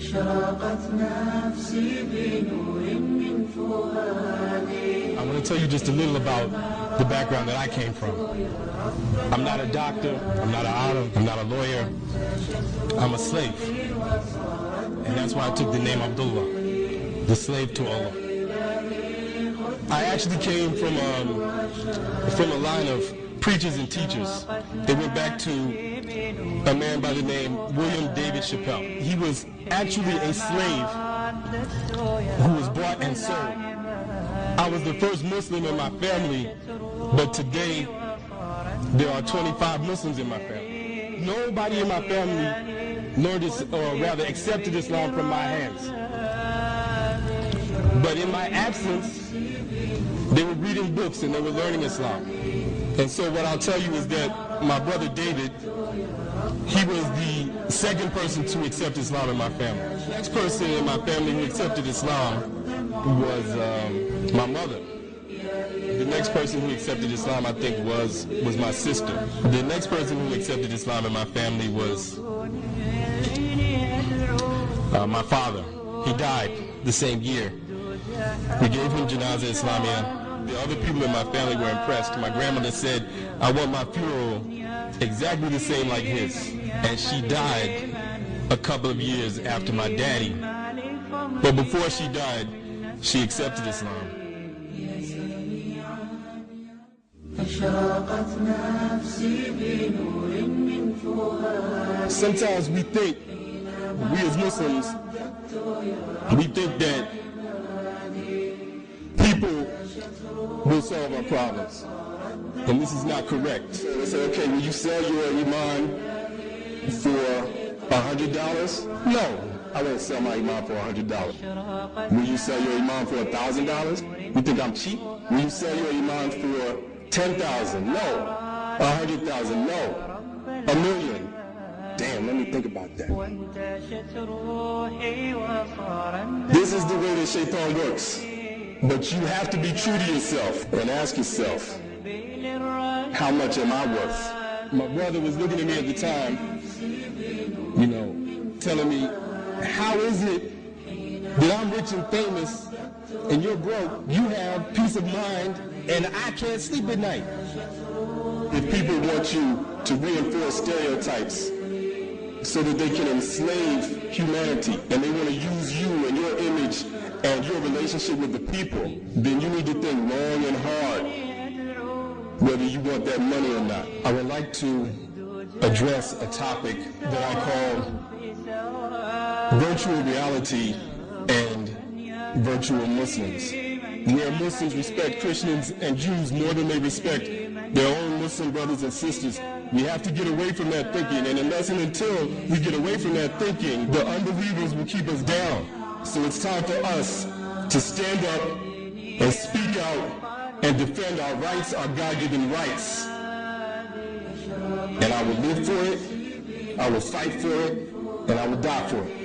I want to tell you just a little about the background that I came from. I'm not a doctor, I'm not an author, I'm not a lawyer. I'm a slave. And that's why I took the name Abdullah, the slave to Allah. I actually came from a line of preachers and teachers. They went back to a man by the name William David Chappelle. He was actually a slave who was bought and sold. I was the first Muslim in my family, but today there are 25 Muslims in my family. Nobody in my family learned this, or rather accepted Islam from my hands. But in my absence, they were reading books and they were learning Islam. And so what I'll tell you is that my brother David, he was the second person to accept Islam in my family. The next person in my family who accepted Islam was my mother. The next person who accepted Islam, I think, was my sister. The next person who accepted Islam in my family was my father. He died the same year. We gave him Janazah Islamiyah. The other people in my family were impressed. My grandmother said, I want my funeral exactly the same like his. And she died a couple of years after my daddy. But before she died, she accepted Islam. Sometimes we think, we as Muslims, we think that people will solve our problems. And this is not correct. So they say, okay, will you sell your iman for $100? No, I won't sell my iman for $100. Will you sell your iman for $1,000? You think I'm cheap? Will you sell your iman for $10,000? No. $100,000? No. $1 million? Damn, let me think about that. This is the way that shaitan works. But you have to be true to yourself and ask yourself, how much am I worth? My brother was looking at me at the time, you know, telling me, how is it that I'm rich and famous and you're broke, you have peace of mind, and I can't sleep at night? If people want you to reinforce stereotypes so that they can enslave humanity, and they want to use you and your image and your relationship with the people, then you need to think long and hard whether you want that money or not. I would like to address a topic that I call virtual reality and virtual Muslims, where Muslims respect Christians and Jews more than they respect their own Muslim brothers and sisters. We have to get away from that thinking, and unless and until we get away from that thinking, the unbelievers will keep us down. So it's time for us to stand up and speak out and defend our rights, our God-given rights. And I will live for it, I will fight for it, and I will die for it.